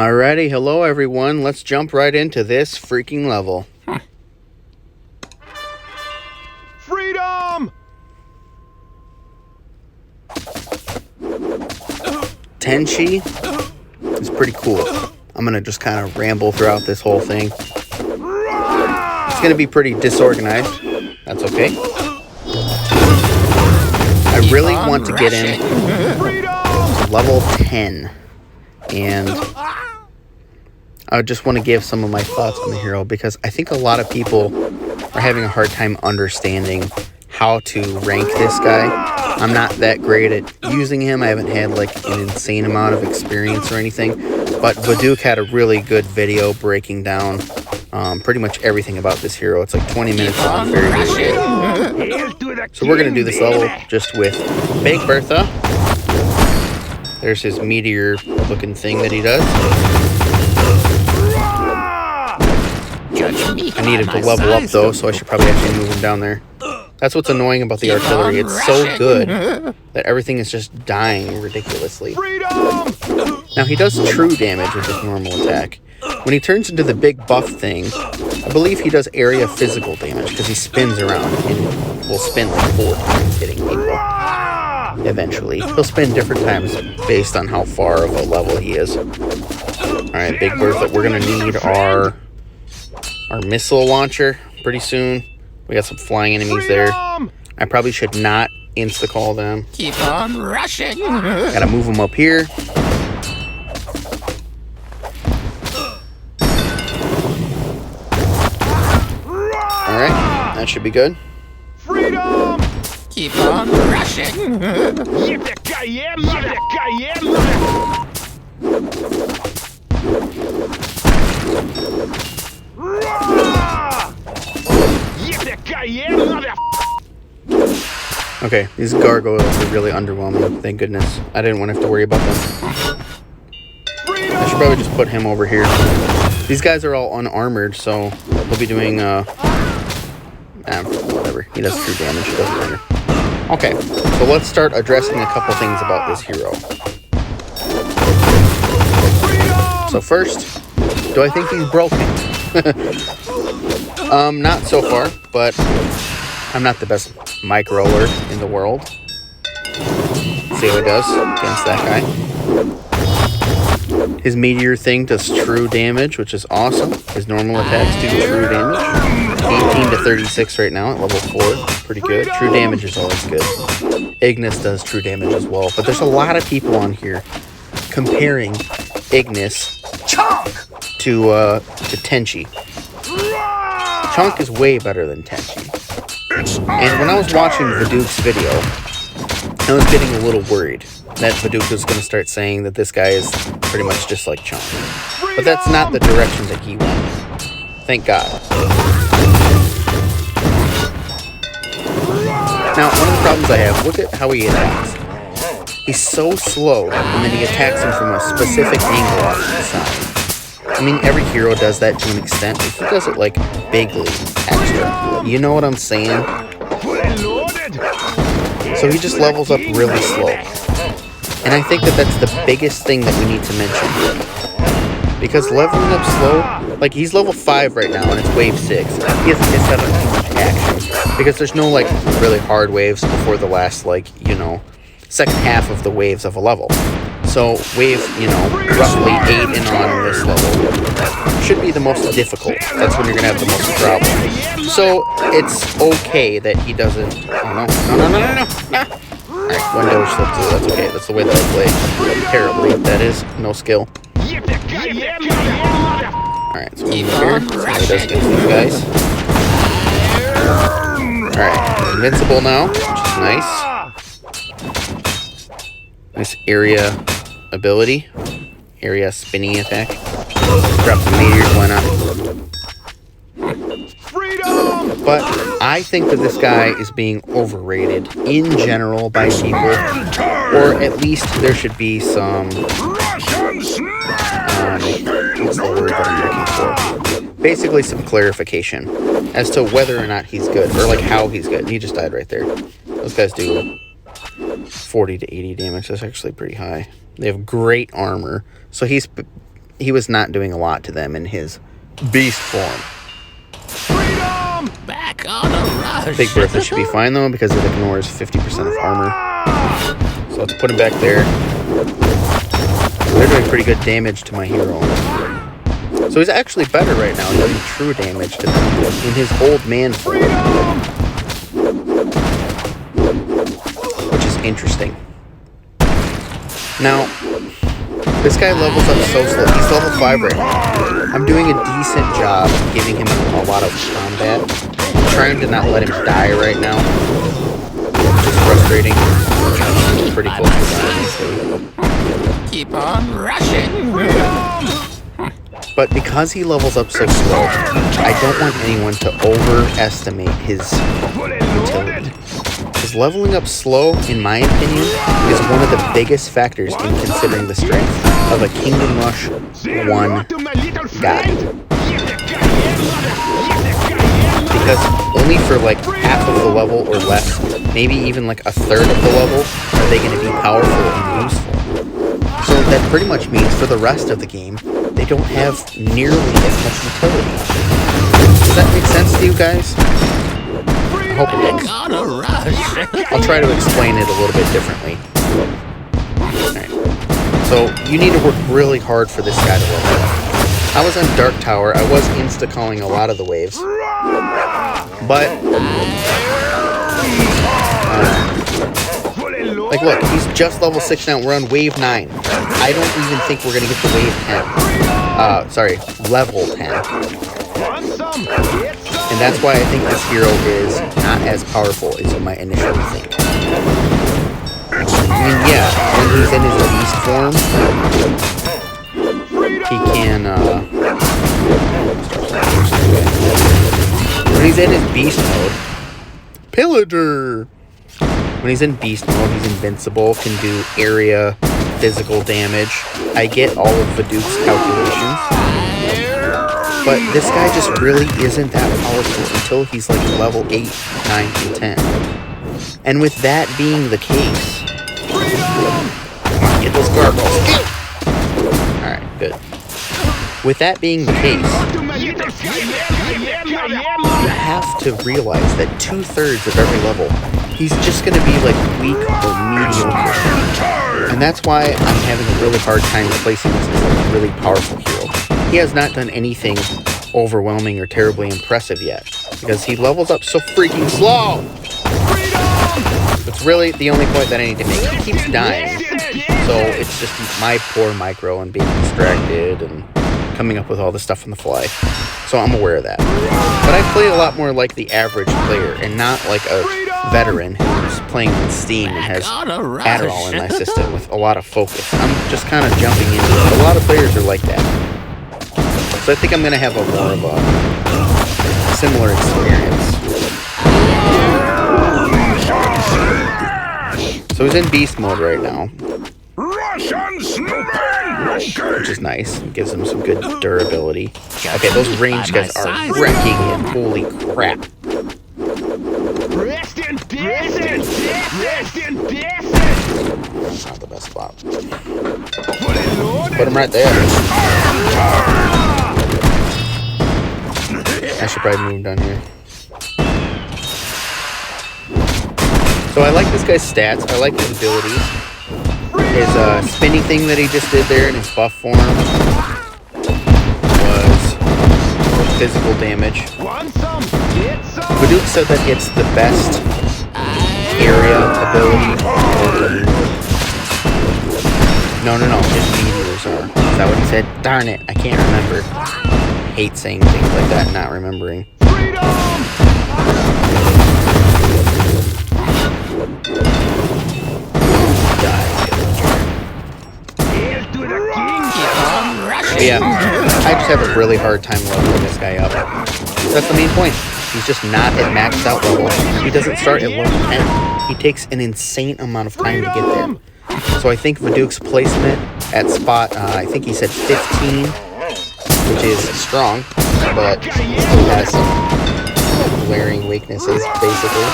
Alrighty, hello everyone. Let's jump right into this freaking level. Freedom! Tenchi is pretty cool. I'm gonna just kind of ramble throughout this whole thing. It's gonna be pretty disorganized. That's okay. I really want to get him to level 10. And I just want to give some of my thoughts on the hero because I think a lot of people are having a hard time understanding how to rank this guy. I'm not that great at using him. I haven't had like an insane amount of experience or anything. But Vadook had a really good video breaking down pretty much everything about this hero. It's like 20 minutes long, very good. So we're going to do this level just with Big Bertha. There's his meteor looking thing that he does. I need him to level up though, so I should probably actually move him down there. That's what's annoying about the artillery. It's so good that everything is just dying ridiculously. Now he does true damage with his normal attack. When he turns into the big buff thing, I believe he does area physical damage because he spins around and will spin like 4 times hitting people. Eventually. He'll spin different times based on how far of a level he is. Alright, Big Bertha, we're going to need our missile launcher pretty soon. We got some flying enemies there. I probably should not insta-call them. Keep on rushing. Gotta move them up here. Alright, that should be good. Freedom! Keep on rushing. Okay, these gargoyles are really underwhelming. Thank goodness. I didn't want to have to worry about them. I should probably just put him over here. These guys are all unarmored, so they'll be doing, whatever. He does true damage, it doesn't matter. Okay, so let's start addressing a couple things about this hero. So first, do I think he's broken? Not so far, but I'm not the best mic roller in the world. See how he does against that guy. His meteor thing does true damage, which is awesome. His normal attacks do true damage. 18 to 36 right now at level 4. Pretty good. True damage is always good. Ignis does true damage as well. But there's a lot of people on here comparing Ignis to Tenchi. Chunk is way better than Tenchi. And when I was watching Vadook's video, I was getting a little worried that Vadook was going to start saying that this guy is pretty much just like Chunk. But that's not the direction that he went. Thank God. Now, one of the problems I have, look at how he attacks. He's so slow, and then he attacks him from a specific angle off to the side. I mean, every hero does that to an extent, but he does it, like, bigly extra. You know what I'm saying? So he just levels up really slow. And I think that that's the biggest thing that we need to mention. Because leveling up slow, like, he's level 5 right now, and it's wave 6. He hasn't missed out on too much action. Because there's no, like, really hard waves before the last, like, you know, second half of the waves of a level. So wave, you know, roughly 8 and on this level should be the most difficult. That's when you're going to have the most problem. So it's okay that he doesn't... Oh, no. No. Alright, one doge slip too. That's okay. That's the way that I play. Terribly, that is. No skill. Alright, so we'll move here. See how he does against these guys. Alright, he's invincible now, which is nice. Nice area ability. Area spinny attack. Drop the meteors, why not? But I think that this guy is being overrated in general by people. Or at least there should be some... what's the word that I'm looking for? Basically some clarification as to whether or not he's good. Or like how he's good. He just died right there. Those guys do 40 to 80 damage. That's actually pretty high. They have great armor. So he's he was not doing a lot to them in his beast form. Back on a rush. Big Bertha should be fine though because it ignores 50% of armor. So let's put him back there. They're doing pretty good damage to my hero. So he's actually better right now, doing true damage to them in his old man form. Which is interesting. Now, this guy levels up so slow. He's level 5 right now. I'm doing a decent job giving him a lot of combat. I'm trying to not let him die right now. Which is frustrating. It's pretty close to dying. Keep on rushing. But because he levels up so slow, I don't want anyone to overestimate his utility. Because leveling up slow, in my opinion, is one of the biggest factors in considering the strength of a Kingdom Rush 1 guy. Because only for like half of the level or less, maybe even like a third of the level, are they going to be powerful and useful. So that pretty much means for the rest of the game, they don't have nearly as much utility. Does that make sense to you guys? I hope it does. I'll try to explain it a little bit differently. Alright. So you need to work really hard for this guy to level up. I was on Dark Tower. I was insta-calling a lot of the waves. But like, look, he's just level 6 now. We're on wave 9. I don't even think we're going to get to wave 10. Level 10. And that's why I think this hero is not as powerful as you might initially think. I mean, yeah, when he's in his beast form, he can, when he's in his beast mode, Pillager! When he's in beast mode, he's invincible, can do area, physical damage. I get all of Viduk's calculations. But this guy just really isn't that powerful until he's like level 8, 9, and 10. And with that being the case... Get those gargoyles. Alright, good. With that being the case, you have to realize that 2/3 of every level, he's just going to be like weak or mediocre. And that's why I'm having a really hard time replacing this as a really powerful hero. He has not done anything overwhelming or terribly impressive yet, because he levels up so freaking slow! It's really the only point that I need to make. He keeps dying, so it's just my poor micro and being distracted and coming up with all this stuff on the fly. So I'm aware of that. But I play a lot more like the average player, and not like a veteran who's playing on Steam and has Adderall in my system with a lot of focus. I'm just kind of jumping into it. A lot of players are like that. So I think I'm going to have a more of a similar experience. So he's in beast mode right now, which is nice. It gives him some good durability. Okay, those range guys are wrecking him. Holy crap. That's not the best spot. Put him right there. I should probably move down here. So I like this guy's stats. I like his abilities. His spinning thing that he just did there in his buff form was physical damage. Viduk said that it's the best area ability. No, his meteors are. Is that what he said? Darn it, I can't remember. I hate saying things like that, not remembering. But yeah, I just have a really hard time leveling this guy up. That's the main point. He's just not at maxed out level. He doesn't start at level 10. He takes an insane amount of time to get there. So I think Viduk's placement at spot, I think he said 15, which is strong, but still has some glaring weaknesses, basically.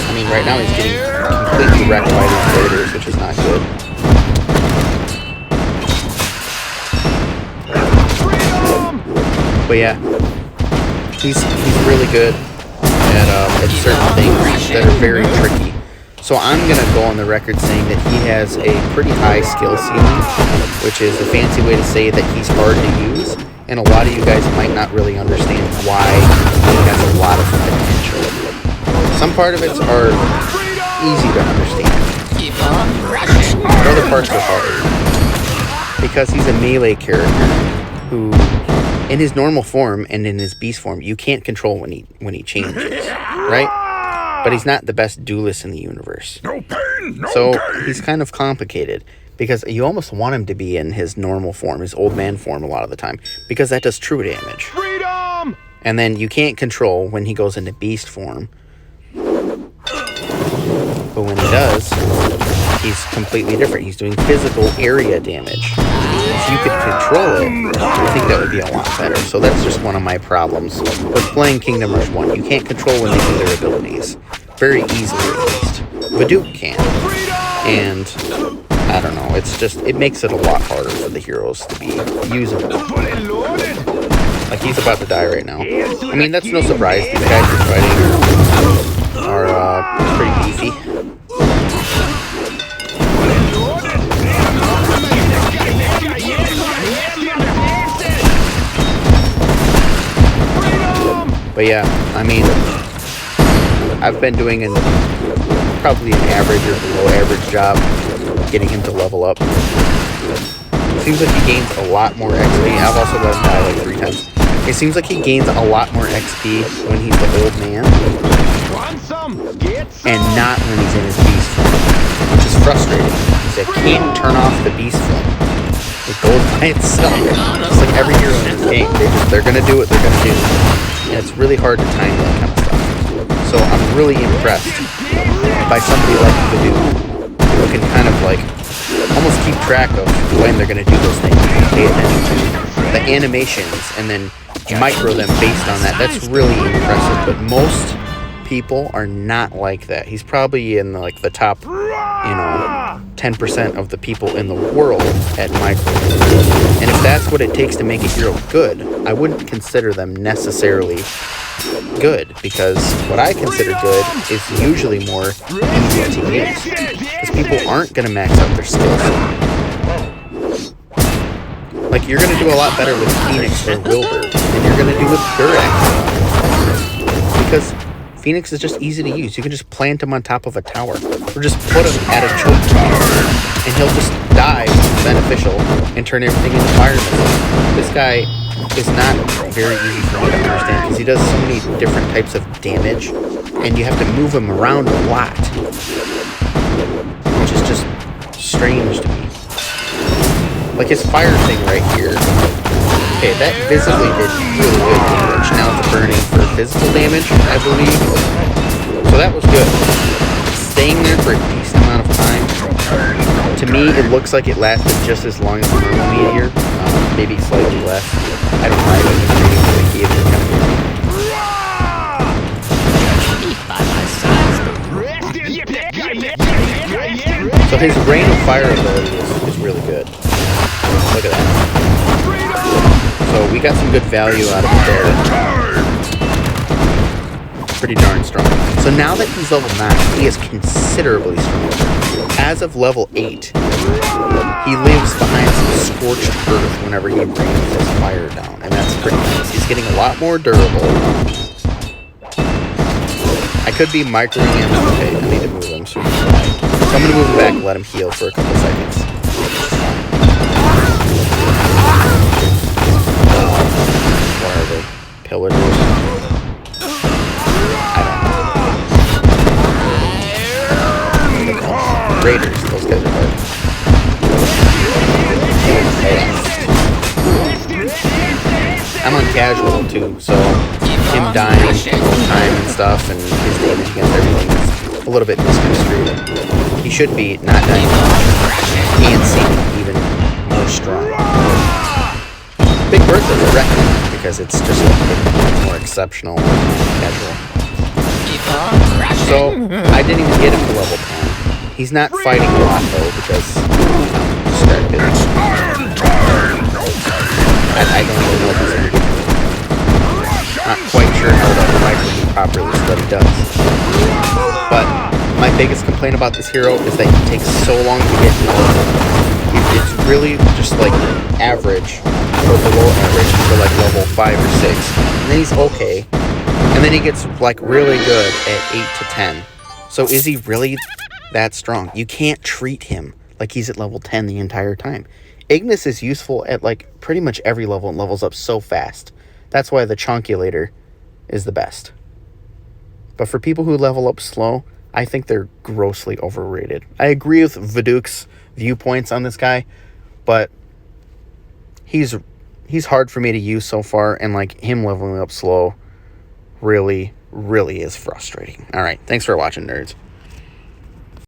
I mean, right now he's getting completely wrecked by these raiders, which is not good. But yeah, he's really good at certain things that are very tricky. So I'm going to go on the record saying that he has a pretty high skill ceiling, which is a fancy way to say that he's hard to use, and a lot of you guys might not really understand why he has a lot of potential. Some part of it are easy to understand, but other parts are hard. Because he's a melee character who, in his normal form and in his beast form, you can't control when he changes, right? But he's not the best duelist in the universe. No pain, no so gain. He's kind of complicated because you almost want him to be in his normal form, his old man form a lot of the time, because that does true damage. Freedom! And then you can't control when he goes into beast form. But when he does, he's completely different. He's doing physical area damage. If you could control it, I think that would be a lot better. So that's just one of my problems with playing Kingdom Rush 1. You can't control when they do their abilities. Very easily, at least. Vadu can. And, I don't know, it makes it a lot harder for the heroes to be usable. Like, he's about to die right now. I mean, that's no surprise. These guys you're fighting are pretty beefy. But yeah, I mean, I've been doing probably an average or below average job getting him to level up. Seems like he gains a lot more XP. I've also let him die like 3 times. It seems like he gains a lot more XP when he's the old man, and not when he's in his beast form, which is frustrating because I can't turn off the beast form. It goes by itself. It's like every hero in this game. They're gonna do what they're gonna do. And it's really hard to time that kind of stuff. So I'm really impressed by somebody like Vadu, who can kind of like almost keep track of when they're going to do those things. Pay attention to the animations and then micro them based on that. That's really impressive. But most people are not like that. He's probably in like the top, 10% of the people in the world at micro. And if that's what it takes to make a hero good, I wouldn't consider them necessarily good, because what I consider good is usually more easy to use, because people aren't going to max out their skills. Like, you're going to do a lot better with Phoenix or Wilbur than you're going to do with Durex, because Phoenix is just easy to use. You can just plant him on top of a tower, or just put him at a choke tower, and he'll just die, which is beneficial, and turn everything into fire missiles. This guy is not very easy for me to understand, because he does so many different types of damage, and you have to move him around a lot, which is just strange to me. Like his fire thing right here. Okay, that visibly did really good damage. Now it's burning for physical damage, I believe. So that was good. Staying there for a decent amount of time. To me, it looks like it lasted just as long as the normal meteor. Maybe slightly less. I don't mind it. So his rain of fire ability is really good. Look at that. So we got some good value out of it there. Pretty darn strong. So now that he's level 9, he is considerably stronger. As of level 8, he lives behind some scorched earth whenever he rains his fire down. And that's pretty nice. He's getting a lot more durable. I could be microing him. Okay, I need to move him so he can die. So I'm going to move him back and let him heal for a couple seconds. What are they? Pillars? I don't know. Raiders, those guys are hard. I'm on casual too, so him dying all the time and stuff, and his damage against everything is a little bit misconstrued. He should be not dying and seeming even more strong. Big Bertha's a record because it's just a bit more exceptional and casual. So I didn't even get him to level 10. He's not fighting a lot though because I'm distracted. I don't even know if he's going to do. properly so that he does. But my biggest complaint about this hero is that he takes so long to get normal. It's really just like average or below average for like level 5 or 6. And then he's okay. And then he gets like really good at 8 to 10. So is he really that strong? You can't treat him like he's at level 10 the entire time. Ignis is useful at like pretty much every level and levels up so fast. That's why the Chonkulator is the best. But for people who level up slow, I think they're grossly overrated. I agree with Viduk's viewpoints on this guy, but he's hard for me to use so far, and like him leveling up slow really is frustrating. All right, thanks for watching, nerds.